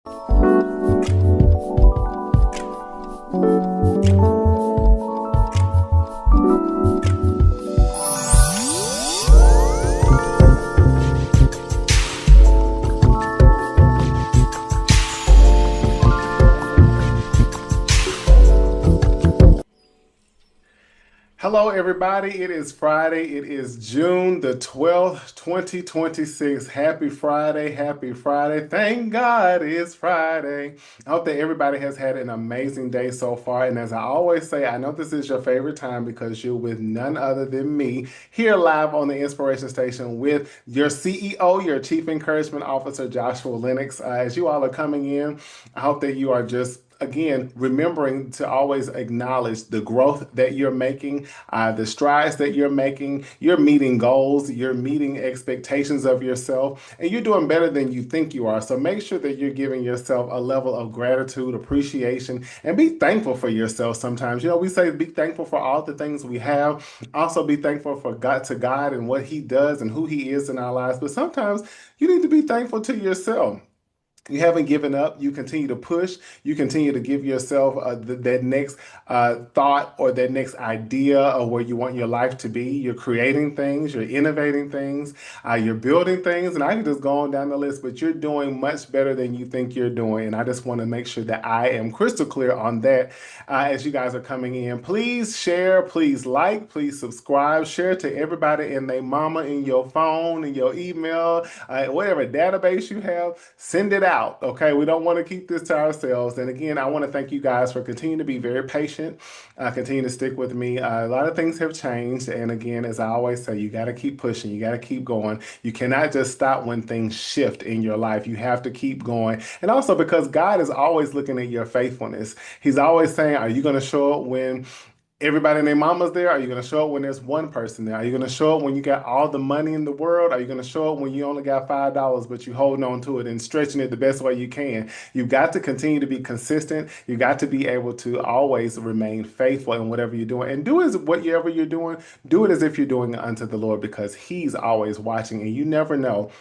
Hello, everybody. It is Friday. It is June the 12th, 2026. Happy Friday. Happy Friday. Thank God it's Friday. I hope that everybody has had an amazing day so far. And as I always say, I know this is your favorite time because you're with none other than me here live on the Inspiration Station with your CEO, your Chief Encouragement Officer, Joshua Lennox. As you all are coming in, I hope that you are just again, remembering to always acknowledge the growth that you're making, the strides that you're meeting goals, you're meeting expectations of yourself, and you're doing better than you think you are. So make sure that you're giving yourself a level of gratitude, appreciation, and be thankful for yourself sometimes. We say be thankful for all the things we have. Also be thankful for God and what He does and who He is in our lives. But sometimes you need to be thankful to yourself. You haven't given up. You continue to push. You continue to give yourself that next thought or that next idea of where you want your life to be. You're creating things. You're innovating things. You're building things. And I can just go on down the list, but you're doing much better than you think you're doing. And I just want to make sure that I am crystal clear on that as you guys are coming in. Please share. Please like. Please subscribe. Share to everybody and their mama in your phone, in your email, whatever database you have. Send it out. Okay, we don't want to keep this to ourselves. And again, I want to thank you guys for continuing to be very patient, continue to stick with me. A lot of things have changed, and again, as I always say, you got to keep pushing. You got to keep going. You cannot just stop when things shift in your life. You have to keep going, and also because God is always looking at your faithfulness. He's always saying, "Are you going to show up when?" Everybody and their mama's there? Are you going to show up when there's one person there? Are you going to show up when you got all the money in the world? Are you going to show up when you only got $5, but you holding on to it and stretching it the best way you can? You've got to continue to be consistent. You got to be able to always remain faithful in whatever you're doing. And do as whatever you're doing, do it as if you're doing it unto the Lord because He's always watching and you never know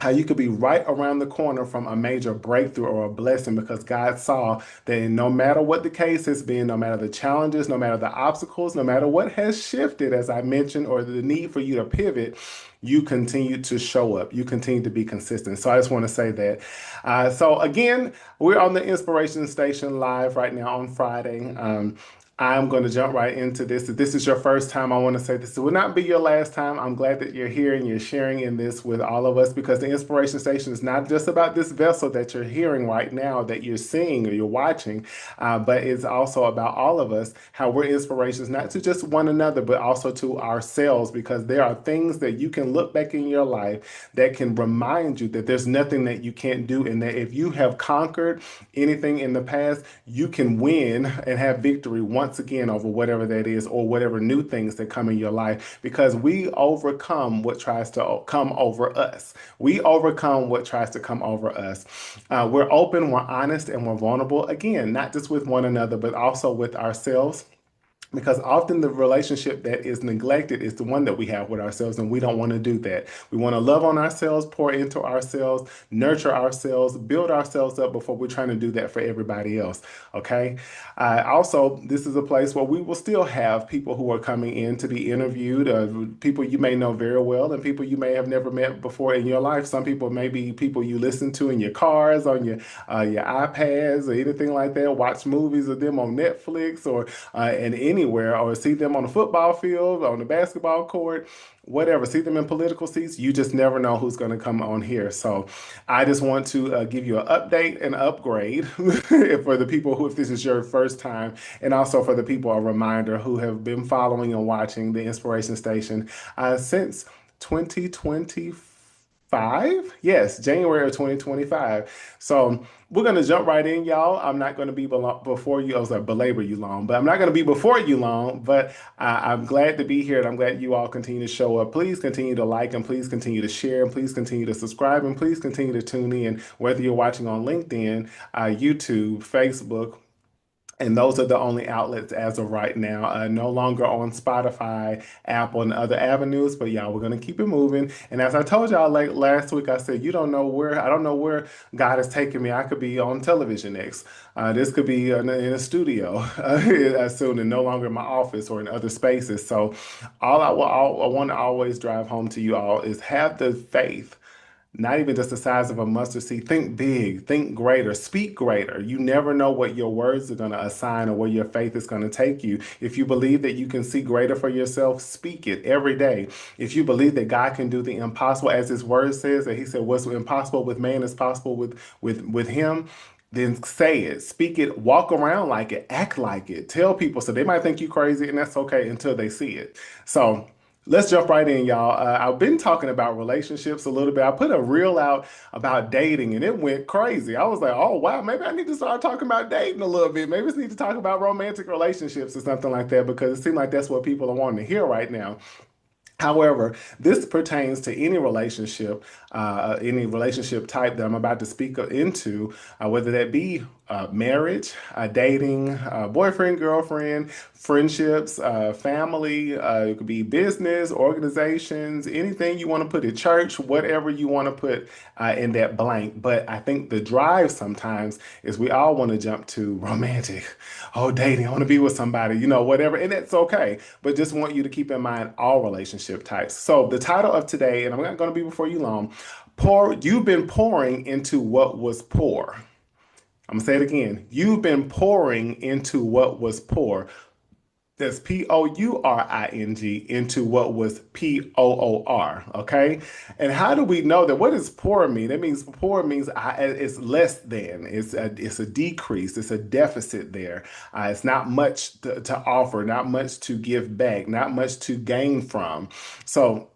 how you could be right around the corner from a major breakthrough or a blessing because God saw that no matter what the case has been, no matter the challenges, no matter the obstacles, no matter what has shifted, as I mentioned, or the need for you to pivot, you continue to show up. You continue to be consistent. So I just want to say that. So again, we're on the Inspiration Station live right now on Friday. I'm going to jump right into this. If this is your first time, I want to say this will not be your last time. I'm glad that you're here and you're sharing in this with all of us because the Inspiration Station is not just about this vessel that you're hearing right now, that you're seeing or you're watching, but it's also about all of us, how we're inspirations, not to just one another, but also to ourselves because there are things that you can look back in your life that can remind you that there's nothing that you can't do and that if you have conquered anything in the past, you can win and have victory once again over whatever that is or whatever new things that come in your life because we overcome what tries to come over us. We overcome what tries to come over us. We're open, we're honest, and we're vulnerable. Again, not just with one another, but also with ourselves because often the relationship that is neglected is the one that we have with ourselves, and we don't want to do that. We want to love on ourselves, pour into ourselves, nurture ourselves, build ourselves up before we're trying to do that for everybody else. Okay. Also, this is a place where we will still have people who are coming in to be interviewed, people you may know very well, and people you may have never met before in your life. Some people may be people you listen to in your cars, on your iPads, or anything like that. Watch movies of them on Netflix or and anywhere, or see them on the football field, on the basketball court, whatever. See them in political seats. You just never know who's going to come on here. So I just want to give you an update and upgrade for the people who, if this is your first time, and also for the people, a reminder who have been following and watching the Inspiration Station since 2025. Yes, January of 2025. So we're going to jump right in, y'all. I'm not going to be before you. I was like, belabor you long, but I'm not going to be before you long. But I'm glad to be here and I'm glad you all continue to show up. Please continue to like and please continue to share and please continue to subscribe and please continue to tune in, whether you're watching on LinkedIn, YouTube, Facebook, And those are the only outlets as of right now. No longer on Spotify, Apple, and other avenues. But y'all, we're gonna keep it moving. And as I told y'all like last week, I said you don't know where I don't know where God has taken me. I could be on television next. This could be in a studio soon, and no longer in my office or in other spaces. So, I want to always drive home to you all is have the faith, not even just the size of a mustard seed. Think big, think greater, speak greater. You never know what your words are going to assign or where your faith is going to take you. If you believe that you can see greater for yourself, speak it every day. If you believe that God can do the impossible, as His word says, that He said, "What's impossible with man is possible with Him." Then say it, speak it, walk around like it, act like it, tell people so they might think you crazy, and that's okay until they see it. So let's jump right in, y'all. I've been talking about relationships a little bit. I put a reel out about dating and it went crazy. I was like, oh, wow, maybe I need to start talking about dating a little bit. Maybe I need to talk about romantic relationships or something like that because it seems like that's what people are wanting to hear right now. However, this pertains to any relationship type that I'm about to speak into, whether that be marriage, dating, boyfriend, girlfriend, friendships, family. It could be business, organizations, anything you want to put in church, whatever you want to put in that blank. But I think the drive sometimes is we all want to jump to romantic. Oh, dating. I want to be with somebody, whatever. And that's okay. But just want you to keep in mind all relationship types. So the title of today, and I'm not going to be before you long, you've been pouring into what was poor. I'm gonna say it again. You've been pouring into what was poor. That's Pouring into what was Poor. Okay. And how do we know that? What does poor mean? That means poor means it's less than. It's a decrease. It's a deficit there. It's not much to offer. Not much to give back. Not much to gain from. So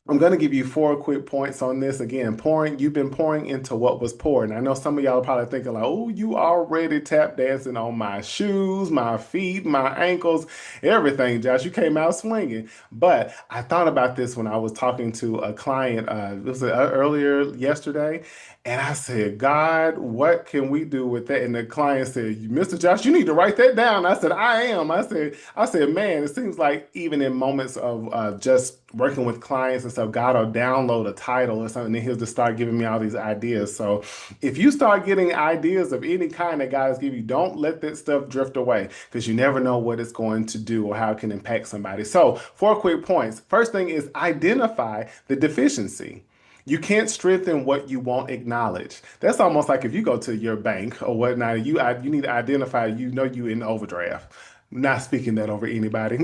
I'm going to give you four quick points on this. Again, you've been pouring into what was poor. And I know some of y'all are probably thinking like, oh, you already tap dancing on my shoes, my feet, my ankles, everything, Josh. You came out swinging. But I thought about this when I was talking to a client, it was earlier yesterday. And I said, God, what can we do with that? And the client said, Mr. Josh, you need to write that down. I said, I am. I said, man, it seems like even in moments of just working with clients and stuff, God will download a title or something, and He'll just start giving me all these ideas. So if you start getting ideas of any kind that God has given you, don't let that stuff drift away because you never know what it's going to do or how it can impact somebody. So, four quick points. First thing is identify the deficiency. You can't strengthen what you won't acknowledge. That's almost like if you go to your bank or whatnot, you need to identify, you in overdraft. Not speaking that over anybody,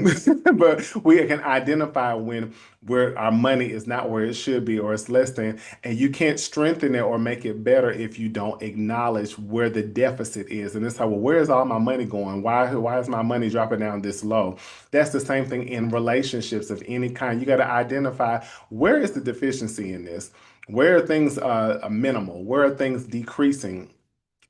but we can identify when where our money is not where it should be or it's less than, and you can't strengthen it or make it better if you don't acknowledge where the deficit is. And it's like, well, where is all my money going? Why is my money dropping down this low? That's the same thing in relationships of any kind. You got to identify where is the deficiency in this? Where are things minimal? Where are things decreasing?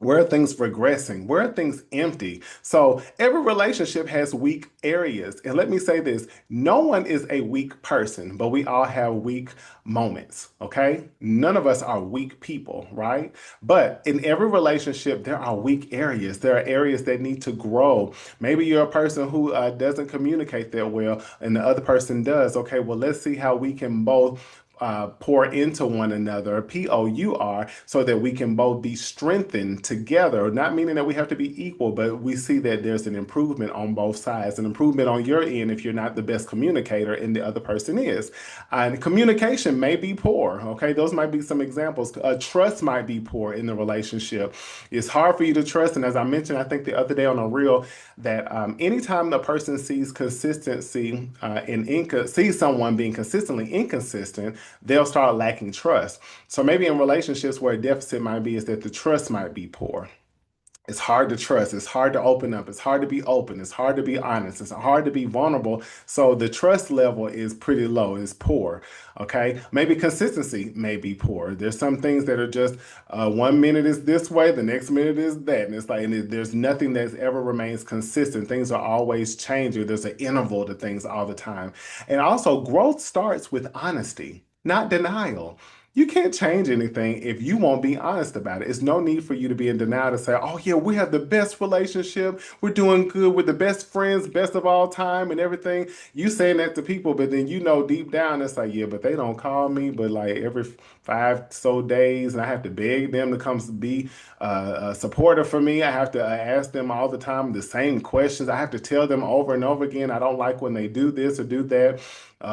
Where are things regressing? Where are things empty? So every relationship has weak areas. And let me say this, no one is a weak person, but we all have weak moments, okay? None of us are weak people, right? But in every relationship, there are weak areas. There are areas that need to grow. Maybe you're a person who doesn't communicate that well and the other person does. Okay, well, let's see how we can both pour into one another, POUR, so that we can both be strengthened together. Not meaning that we have to be equal, but we see that there's an improvement on both sides, an improvement on your end if you're not the best communicator and the other person is. And communication may be poor, okay? Those might be some examples. Trust might be poor in the relationship. It's hard for you to trust. And as I mentioned, I think the other day on a reel, that anytime the person sees consistency sees someone being consistently inconsistent, they'll start lacking trust. So maybe in relationships where a deficit might be is that the trust might be poor. It's hard to trust. It's hard to open up. It's hard to be open. It's hard to be honest. It's hard to be vulnerable. So the trust level is pretty low. It's poor. Okay. Maybe consistency may be poor. There's some things that are just 1 minute is this way, the next minute is that. And it's like, there's nothing that ever remains consistent. Things are always changing. There's an interval to things all the time. And also, growth starts with honesty, not denial. You can't change anything if you won't be honest about it. It's no need for you to be in denial to say, oh, yeah, we have the best relationship. We're doing good. We're the best friends, best of all time, and everything. You saying that to people, but then you know deep down, it's like, yeah, but they don't call me, but like every five so days, and I have to beg them to come be a supporter for me. I have to ask them all the time the same questions. I have to tell them over and over again, I don't like when they do this or do that.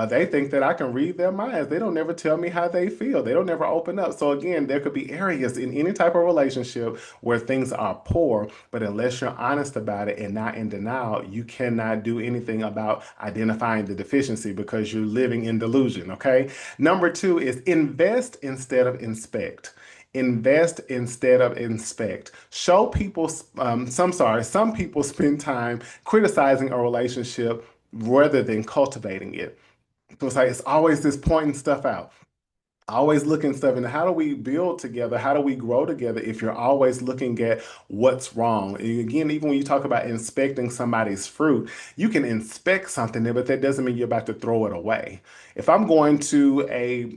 They think that I can read their minds. They don't never tell me how they feel. They don't never open up. So again, there could be areas in any type of relationship where things are poor, but unless you're honest about it and not in denial, you cannot do anything about identifying the deficiency because you're living in delusion. Okay. Number two is invest instead of inspect. Invest instead of inspect. Show people, some people spend time criticizing a relationship rather than cultivating it. So it's like it's always this pointing stuff out, always looking stuff. And how do we build together? How do we grow together if you're always looking at what's wrong? And again, even when you talk about inspecting somebody's fruit, you can inspect something there, but that doesn't mean you're about to throw it away. If I'm going to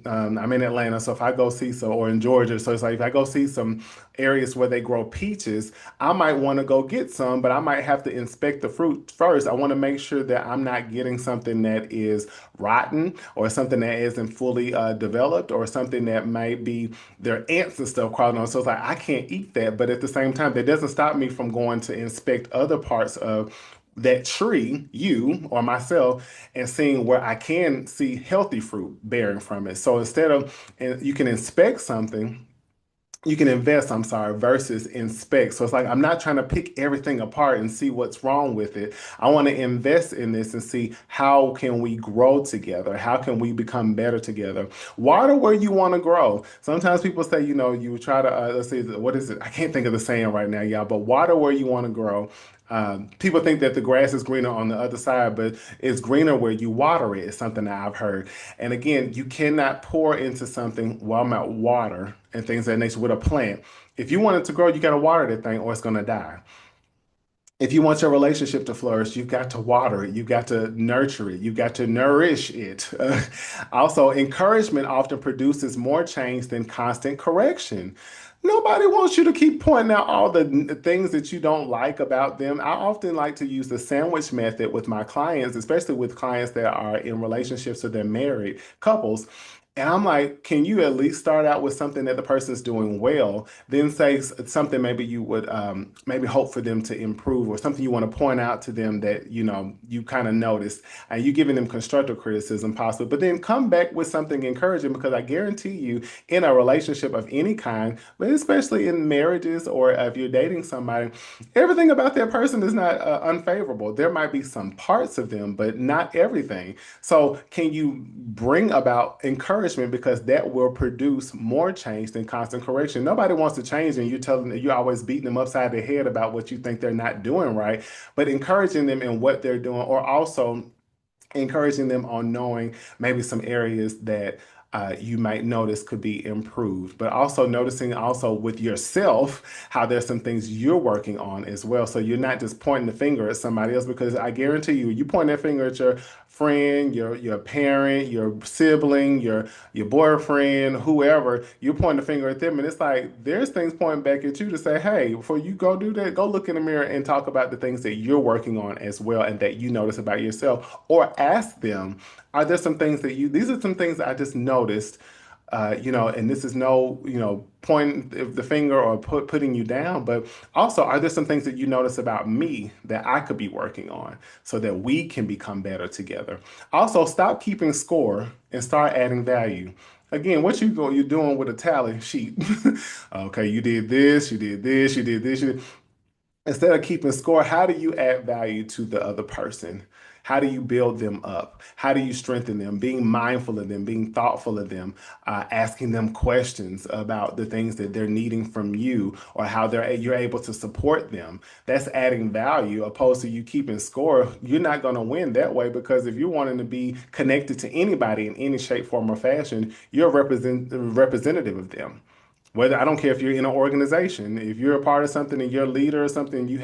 I'm in Atlanta, so if I go see some, or in Georgia, so it's like if I go see some areas where they grow peaches, I might want to go get some, but I might have to inspect the fruit first. I want to make sure that I'm not getting something that is rotten or something that isn't fully developed or something that might be their ants and stuff crawling on. So it's like I can't eat that, but at the same time, that doesn't stop me from going to inspect other parts of that tree, you or myself, and seeing where I can see healthy fruit bearing from it. So instead of, and you can inspect something, you can invest, I'm sorry, versus inspect. So it's like I'm not trying to pick everything apart and see what's wrong with it. I want to invest in this and see how can we grow together? How can we become better together? Water where you want to grow. Sometimes people say, you try to let's see, what is it? I can't think of the saying right now, y'all, but water where you want to grow. People think that the grass is greener on the other side, but it's greener where you water it, is something that I've heard. And again, you cannot pour into something while I'm at water and things of that nature with a plant. If you want it to grow, you got to water that thing or it's going to die. If you want your relationship to flourish, you've got to water it. You've got to nurture it. You've got to nourish it. Also, encouragement often produces more change than constant correction. Nobody wants you to keep pointing out all the things that you don't like about them. I often like to use the sandwich method with my clients, especially with clients that are in relationships or they're married couples. And I'm like, can you at least start out with something that the person's doing well, then say something maybe you would maybe hope for them to improve or something you want to point out to them that, you kind of noticed and you giving them constructive criticism possibly, but then come back with something encouraging because I guarantee you in a relationship of any kind, but especially in marriages or if you're dating somebody, everything about that person is not unfavorable. There might be some parts of them, but not everything. So, can you bring about encouragement because that will produce more change than constant correction? Nobody wants to change, and you're telling you're always beating them upside the head about what you think they're not doing right, but encouraging them in what they're doing, or also encouraging them on knowing maybe some areas that you might notice could be improved, but also noticing also with yourself how there's some things you're working on as well. So you're not just pointing the finger at somebody else because I guarantee you point that finger at your friend, your parent, your sibling, your boyfriend, whoever, you point the finger at them, and it's like there's things pointing back at you to say, hey, before you go do that, go look in the mirror and talk about the things that you're working on as well and that you notice about yourself, or ask them, are there some things that these are some things that I just noticed, and this is no, pointing the finger or putting you down, but also, are there some things that you notice about me that I could be working on so that we can become better together? Also, stop keeping score and start adding value. Again, what you're doing with a tally sheet. Okay, you did this, you did this, you did this, you did. Instead of keeping score, how do you add value to the other person? How do you build them up? How do you strengthen them? Being mindful of them, being thoughtful of them, asking them questions about the things that they're needing from you or how you're able to support them. That's adding value opposed to you keeping score. You're not going to win that way because if you're wanting to be connected to anybody in any shape, form, or fashion, you're a representative of them. Whether I don't care if you're in an organization, if you're a part of something and you're a leader or something, you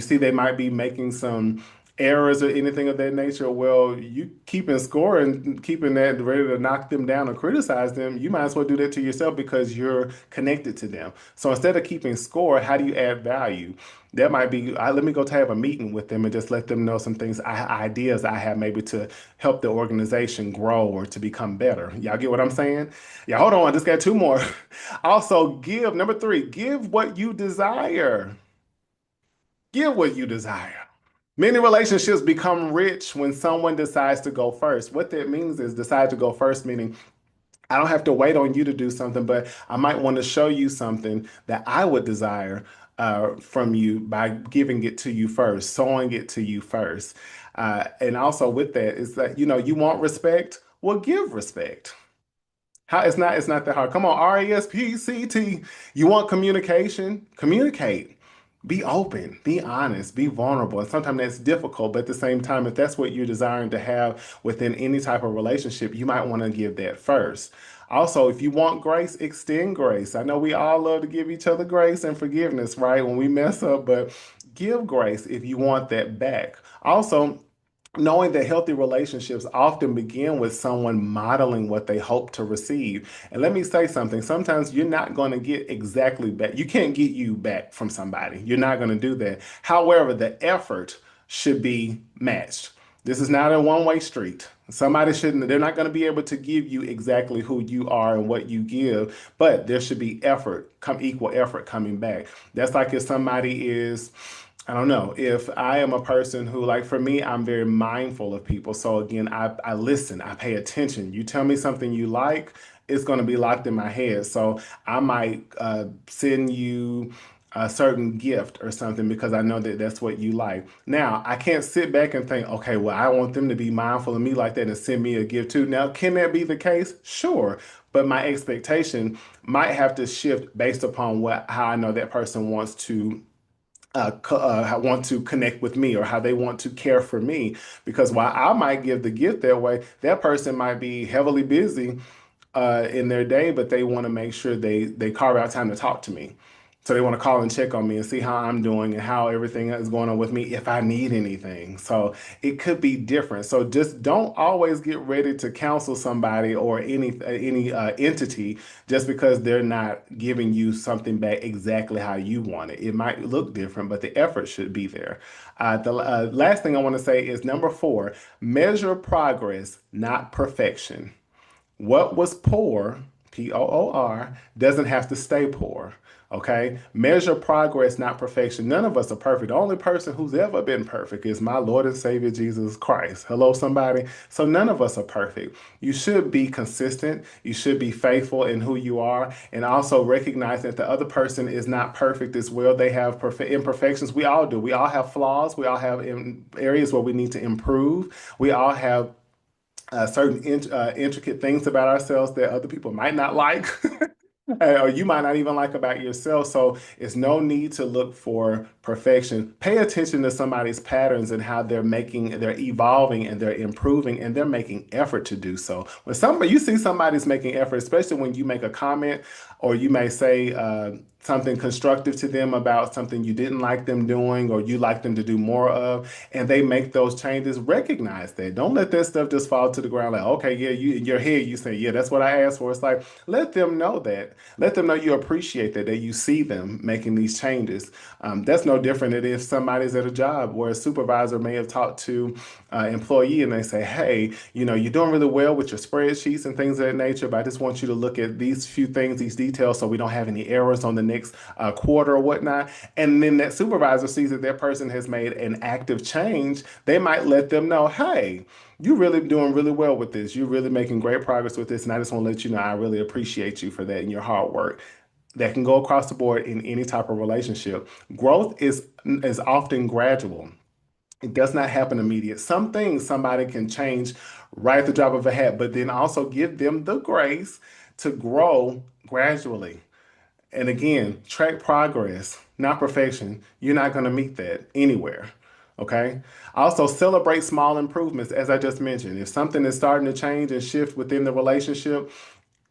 see they might be making some errors or anything of that nature, well, you keeping score and keeping that ready to knock them down or criticize them, you might as well do that to yourself because you're connected to them. So instead of keeping score, how do you add value? That might be, let me go to have a meeting with them and just let them know some things, ideas I have maybe to help the organization grow or to become better. Y'all get what I'm saying? Yeah, hold on, I just got two more. Also, give, number three, give what you desire. Give what you desire. Many relationships become rich when someone decides to go first. What that means is decide to go first, meaning I don't have to wait on you to do something, but I might want to show you something that I would desire from you by giving it to you first, showing it to you first. And also with that is that, you want respect? Well, give respect. How it's not that hard. Come on, RESPCT. You want communication? Communicate. Be open, be honest, be vulnerable. And sometimes that's difficult, but at the same time, if that's what you're desiring to have within any type of relationship, you might want to give that first. Also, if you want grace, extend grace. I know we all love to give each other grace and forgiveness, right? When we mess up, but give grace if you want that back. Also, knowing that healthy relationships often begin with someone modeling what they hope to receive. And let me say something. Sometimes you're not going to get exactly back. You can't get you back from somebody. You're not going to do that. However, the effort should be matched. This is not a one-way street. Somebody shouldn't, they're not going to be able to give you exactly who you are and what you give, but there should be effort, equal effort coming back. That's like if somebody is, I don't know, if I am a person who, like for me, I'm very mindful of people. So again, I listen, I pay attention. You tell me something you like, it's going to be locked in my head. So I might send you a certain gift or something because I know that that's what you like. Now, I can't sit back and think, okay, well, I want them to be mindful of me like that and send me a gift too. Now, can that be the case? Sure. But my expectation might have to shift based upon how I know that person wants to want to connect with me or how they want to care for me. Because while I might give the gift that way, that person might be heavily busy in their day, but they want to make sure they carve out time to talk to me. So they want to call and check on me and see how I'm doing and how everything is going on with me if I need anything. So it could be different. So just don't always get ready to counsel somebody or any entity just because they're not giving you something back exactly how you want it. It might look different, but the effort should be there. The last thing I want to say is number four, measure progress, not perfection. What was poor, Poor, doesn't have to stay poor. Okay? Measure progress, not perfection. None of us are perfect. The only person who's ever been perfect is my Lord and Savior Jesus Christ. Hello, somebody. So none of us are perfect. You should be consistent. You should be faithful in who you are, and also recognize that the other person is not perfect as well. They have perfect imperfections. We all do. We all have flaws. We all have areas where we need to improve. We all have certain intricate things about ourselves that other people might not like. Or you might not even like about yourself. So it's no need to look for perfection. Pay attention to somebody's patterns and how they're evolving and they're improving and they're making effort to do so. When somebody, you see somebody's making effort, especially when you make a comment or you may say something constructive to them about something you didn't like them doing or you like them to do more of, and they make those changes, recognize that. Don't let that stuff just fall to the ground like, okay, yeah, you in your head, you say, yeah, that's what I asked for. It's like, let them know that. Let them know you appreciate that you see them making these changes. That's no different than if somebody's at a job where a supervisor may have talked to employee and they say, hey, you're doing really well with your spreadsheets and things of that nature, but I just want you to look at these few things, these details, so we don't have any errors on the next quarter or whatnot. And then that supervisor sees that that person has made an active change. They might let them know, hey, you're really doing really well with this. You're really making great progress with this. And I just want to let you know I really appreciate you for that and your hard work. That can go across the board in any type of relationship. Growth is often gradual. It does not happen immediate. Some things somebody can change right at the drop of a hat, but then also give them the grace to grow gradually. And again, track progress, not perfection. You're not going to meet that anywhere. Okay. Also, celebrate small improvements, as I just mentioned. If something is starting to change and shift within the relationship,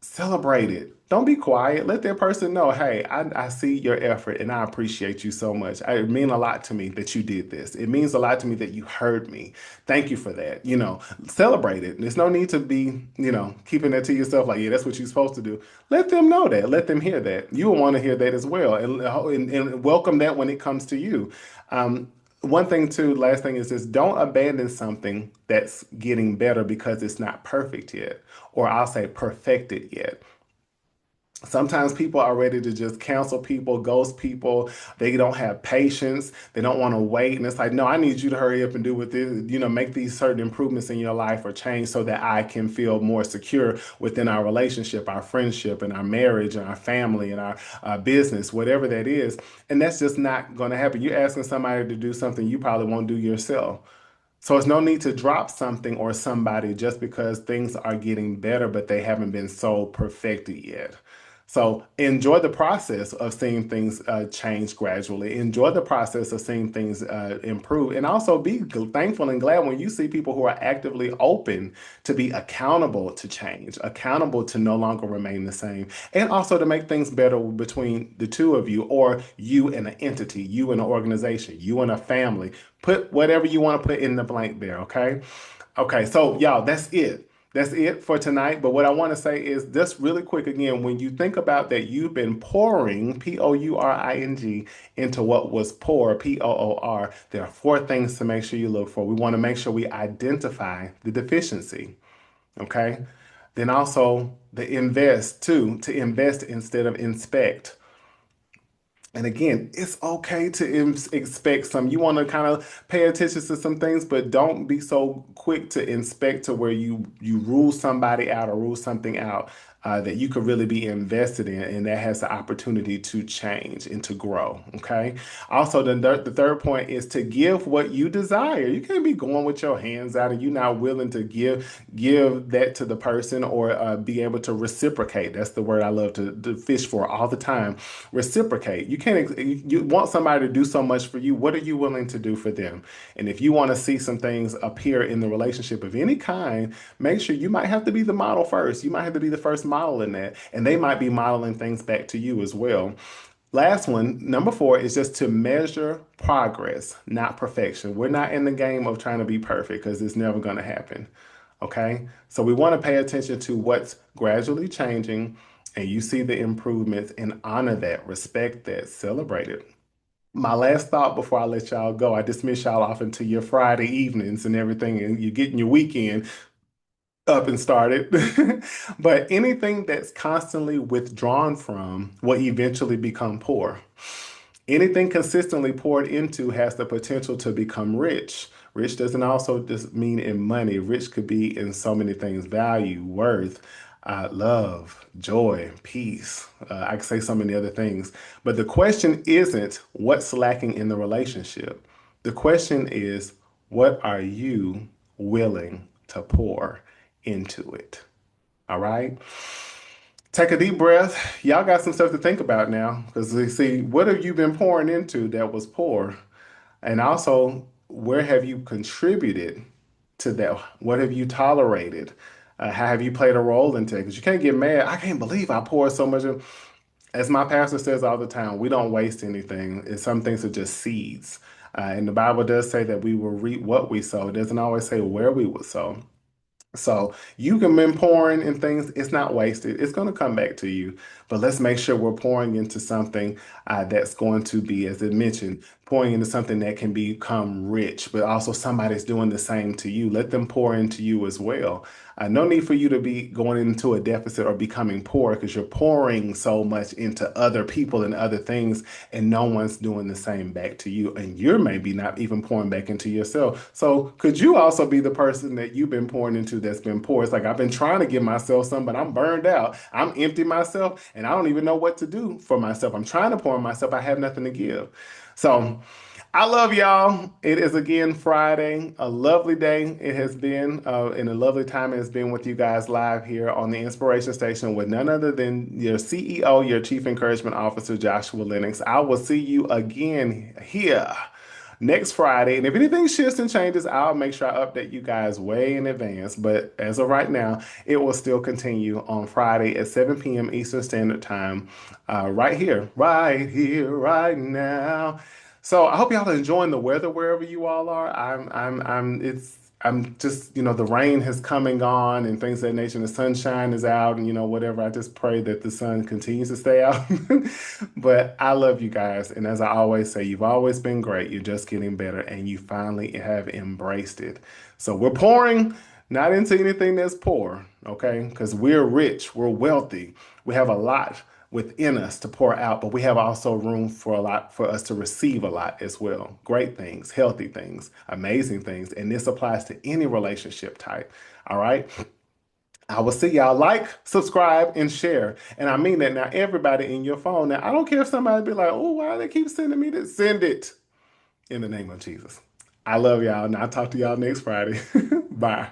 Celebrate it. Don't be quiet. Let that person know, hey, I see your effort and I appreciate you so much. It means a lot to me that you did this. It means a lot to me that you heard me. Thank you for that. Celebrate it. There's no need to be, keeping that to yourself like, yeah, that's what you're supposed to do. Let them know that. Let them hear that. You will want to hear that as well. And welcome that when it comes to you. One thing too, last thing is this, don't abandon something that's getting better because it's not perfect yet, or I'll say perfected yet. Sometimes people are ready to just cancel people, ghost people. They don't have patience. They don't want to wait. And it's like, no, I need you to hurry up and do with this, make these certain improvements in your life or change so that I can feel more secure within our relationship, our friendship, and our marriage, and our family, and our business, whatever that is. And that's just not going to happen. You're asking somebody to do something you probably won't do yourself. So it's no need to drop something or somebody just because things are getting better, but they haven't been so perfected yet. So enjoy the process of seeing things change gradually. Enjoy the process of seeing things improve, and also be thankful and glad when you see people who are actively open to be accountable to change, accountable to no longer remain the same, and also to make things better between the two of you, or you and an entity, you and an organization, you and a family. Put whatever you want to put in the blank there, okay? Okay, so y'all, that's it. That's it for tonight. But what I want to say is just really quick again, when you think about that, you've been pouring, pouring, into what was poor, poor, there are four things to make sure you look for. We want to make sure we identify the deficiency, okay? Then also the invest, too, to invest instead of inspect. And again, it's okay to expect some. You want to kind of pay attention to some things, but don't be so quick to inspect to where you rule somebody out or rule something out that you could really be invested in, and that has the opportunity to change and to grow. Okay. Also, the third point is to give what you desire. You can't be going with your hands out and you're not willing to give that to the person, or be able to reciprocate. That's the word I love to fish for all the time. Reciprocate. You can't, you want somebody to do so much for you. What are you willing to do for them? And if you want to see some things appear in the relationship of any kind, make sure you might have to be the model first. You might have to be the first model in that. And they might be modeling things back to you as well. Last one, number four, is just to measure progress, not perfection. We're not in the game of trying to be perfect because it's never going to happen. Okay. So we want to pay attention to what's gradually changing, and you see the improvements and honor that, respect that, celebrate it. My last thought before I let y'all go, I dismiss y'all off into your Friday evenings and everything, and you're getting your weekend up and started. But anything that's constantly withdrawn from will eventually become poor. Anything consistently poured into has the potential to become rich. Rich doesn't also just mean in money. Rich could be in so many things: value, worth, love, joy, peace. I could say so many other things. But the question isn't what's lacking in the relationship. The question is, what are you willing to pour into it? All right. Take a deep breath. Y'all got some stuff to think about now, because you see, what have you been pouring into that was poor? And also, where have you contributed to that? What have you tolerated? How have you played a role in it? Because you can't get mad. I can't believe I poured so much. As my pastor says all the time, we don't waste anything. And some things are just seeds. And the Bible does say that we will reap what we sow. It doesn't always say where we will sow. So you can been pouring in things, it's not wasted. It's going to come back to you. But let's make sure we're pouring into something that's going to be, as I mentioned, pouring into something that can become rich, but also somebody's doing the same to you. Let them pour into you as well. No need for you to be going into a deficit or becoming poor, because you're pouring so much into other people and other things, and no one's doing the same back to you. And you're maybe not even pouring back into yourself. So could you also be the person that you've been pouring into that's been poor? It's like, I've been trying to give myself some, but I'm burned out. I'm empty myself, and I don't even know what to do for myself. I'm trying to pour in myself. I have nothing to give. So I love y'all. It is again Friday. A lovely day it has been, and a lovely time it has been with you guys live here on the Inspiration Station with none other than your CEO, your Chief Encouragement Officer, Joshua Lennox. I will see you again here next Friday. And if anything shifts and changes, I'll make sure I update you guys way in advance. But as of right now, it will still continue on Friday at 7 p.m. Eastern Standard Time, right here, right now. So I hope y'all are enjoying the weather wherever you all are. I'm just, the rain has come and gone and things of that nature. And the sunshine is out and, whatever. I just pray that the sun continues to stay out. But I love you guys. And as I always say, you've always been great. You're just getting better and you finally have embraced it. So we're pouring not into anything that's poor, okay? Because we're rich, we're wealthy, we have a lot within us to pour out, but we have also room for a lot for us to receive a lot as well. Great things, healthy things, amazing things. And this applies to any relationship type. All right. I will see y'all. Like, subscribe, and share. And I mean that now, everybody in your phone. Now, I don't care if somebody be like, oh, why do they keep sending me this? Send it in the name of Jesus. I love y'all. And I'll talk to y'all next Friday. Bye.